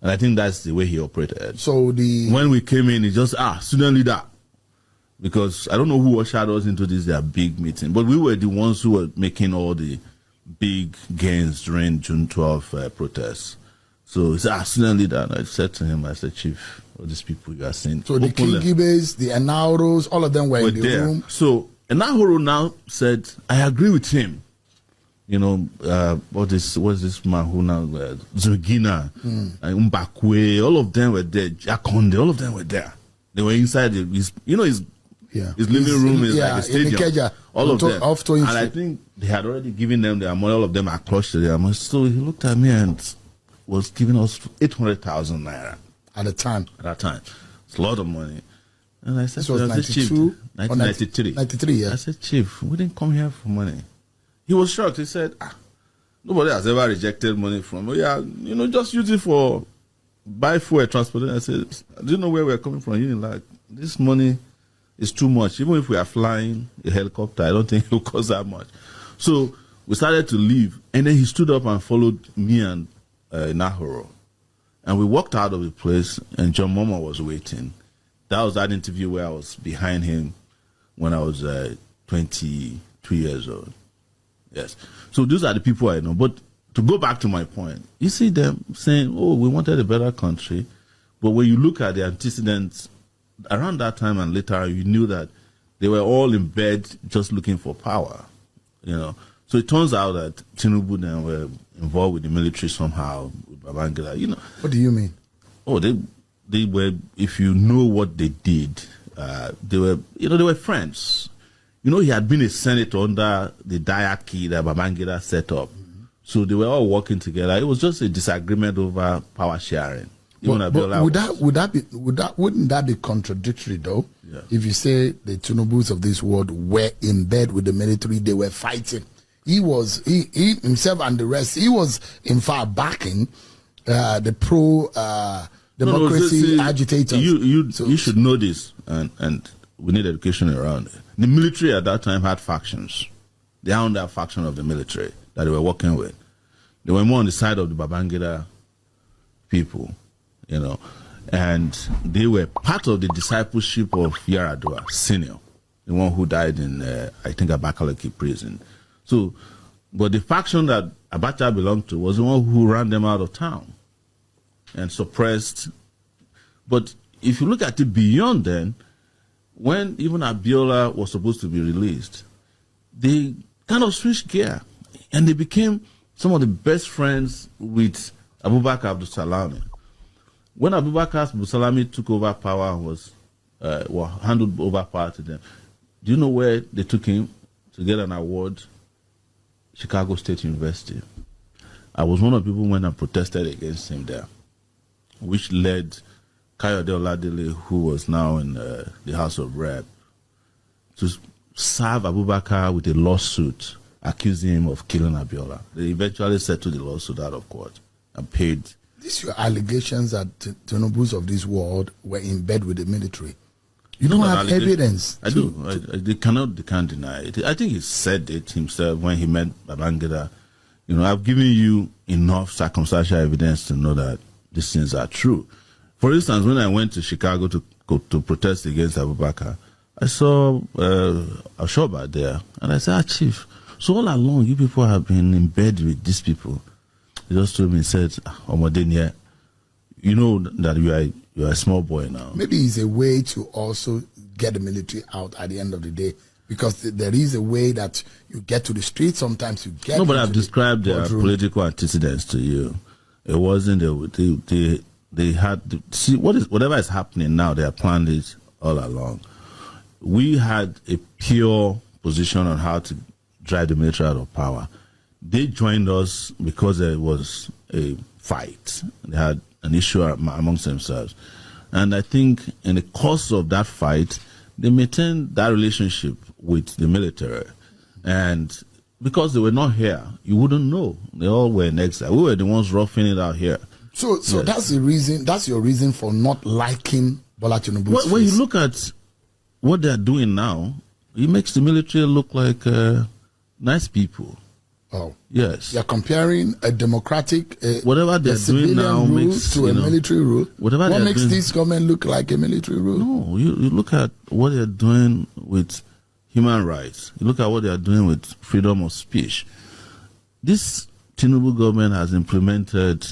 And I think that's the way he operated. So when we came in, he just, student leader. Because I don't know who ushered us into their big meeting, but we were the ones who were making all the big gains during June 12 protests. So he said, student leader. And I said to him, I said, Chief, all these people you are seeing. So the Kingibes, the Enahoros, all of them were in the room. So Enahoro now said, I agree with him. You know, what's this man who now, Zugina, Mbakwe, all of them were there. Jakonde, all of them were there. They were inside his living room is like a stadium. All of them. And I think they had already given them their money. All of them are close to them. So he looked at me and was giving us 800,000 naira. At the time? At that time. It's a lot of money. And I said, this was 92? 1993. 93, yeah. I said, Chief, we didn't come here for money. He was shocked. He said, nobody has ever rejected money from, just use it for buy fuel, transport. I said, I didn't know where we're coming from. You know, like, this money is too much. Even if we are flying a helicopter, I don't think it will cost that much. So we started to leave. And then he stood up and followed me and Nahoro. And we walked out of the place, and John Moma was waiting. That was that interview where I was behind him when I was 22 years old. Yes. So those are the people I know. But to go back to my point, you see them saying, we wanted a better country. But when you look at the antecedents around that time and later, you knew that they were all in bed just looking for power. So it turns out that Tinubu then were involved with the military somehow, with Babangida, What do you mean? They were, if you know what they did, they were friends. He had been a senator under the diarchy that Babangida set up. So they were all working together. It was just a disagreement over power sharing. But wouldn't that be contradictory though? Yeah. If you say the Tinubus of this world were in bed with the military, they were fighting. He himself and the rest, he was in fact backing the pro democracy agitators. You should know this, and we need education around it. The military at that time had factions. They owned that faction of the military that they were working with. They were more on the side of the Babangida people, and they were part of the discipleship of Yaradua Senior, the one who died in, I think, Abakaliki prison. So, but the faction that Abacha belonged to was the one who ran them out of town and suppressed. But if you look at it beyond then, when even Abiola was supposed to be released, they kind of switched gear and they became some of the best friends with Abubakar Abdul-Salami. When Abubakar Abdul-Salami took over power and was handed over power to them, do you know where they took him to get an award? Chicago State University. I was one of the people when I protested against him there, which led Kayode Oladele, who was now in the House of Rep, to serve Abubakar with a lawsuit accusing him of killing Abiola. They eventually settled the lawsuit out of court and paid. These are allegations that Tinubus of this world were in bed with the military. You don't have evidence. I do. They can't deny it. I think he said it himself when he met Babangida. I've given you enough circumstantial evidence to know that these things are true. For instance, when I went to Chicago to protest against Abubakar, I saw Ashoba there, and I said, Chief, so all along you people have been in bed with these people. He just told me, he said, Omodenia, you know that you are a small boy now. Maybe it's a way to also get the military out at the end of the day, because there is a way that you get to the street. Sometimes you get. No, but I've described their political antecedents to you. It wasn't they had to see whatever is happening now. They have planned it all along. We had a pure position on how to drive the military out of power. They joined us because there was a fight. They had an issue amongst themselves. And I think in the course of that fight, they maintained that relationship with the military. And because they were not here, you wouldn't know. They all were in exile. We were the ones roughing it out here. So yes. That's the reason. That's your reason for not liking Bola Tinubu. When you look at what they're doing now, it makes the military look like nice people. Oh. Yes. You're comparing a democratic, whatever they're doing now rule makes, to a military rule. Whatever what makes doing, this government look like a military rule? No, you look at what they're doing with human rights. You look at what they are doing with freedom of speech. This Tinubu government has implemented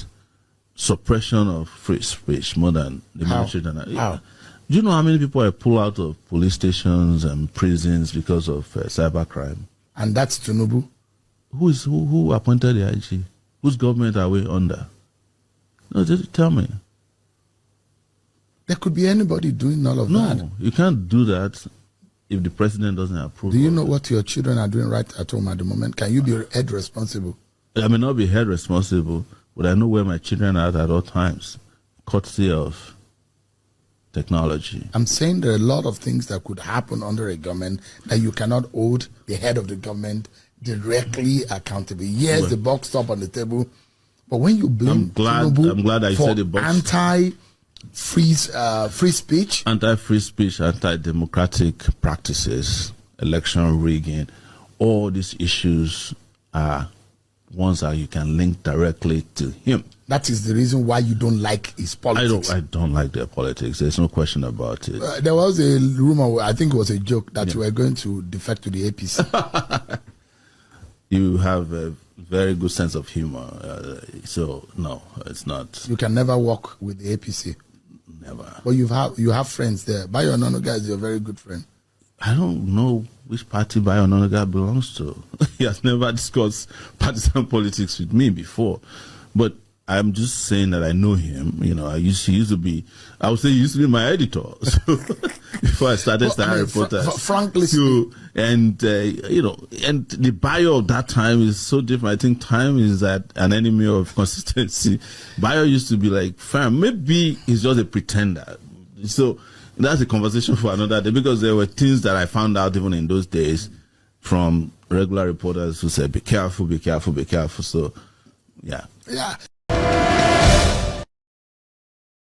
suppression of free speech more than the military. How? Do you know how many people are pulled out of police stations and prisons because of cybercrime? And that's Tinubu. Who appointed the IG? Whose government are we under? No, just tell me. There could be anybody doing all of that. No, you can't do that if the president doesn't approve. Do you know what your children are doing right at home at the moment? Can you be held responsible? I may not be held responsible, but I know where my children are at all times, courtesy of technology. I'm saying there are a lot of things that could happen under a government that you cannot hold the head of the government directly accountable. Yes, the buck stop on the table, but when you blame I'm glad I said the box. Anti-free speech, anti-democratic practices, election rigging, all these issues are ones that you can link directly to him. That is the reason why you don't like his politics. I don't like their politics. There's no question about it. There was a rumor, I think it was a joke, that you were going to defect to the APC. You have a very good sense of humor. So, no, it's not. You can never work with the APC. Never. But you have friends there. Bayo Onanuga is your very good friend. I don't know which party Bayo Onanuga belongs to. He has never discussed partisan politics with me before. But I'm just saying that I know him. He used to be my editor. So before I started Star Reporters. Frankly and the bio of that time is so different. I think time is an enemy of consistency. Bio used to be like, fam, maybe he's just a pretender. So that's a conversation for another day, because there were things that I found out even in those days from regular reporters who said, be careful, be careful, be careful. So, yeah. Yeah.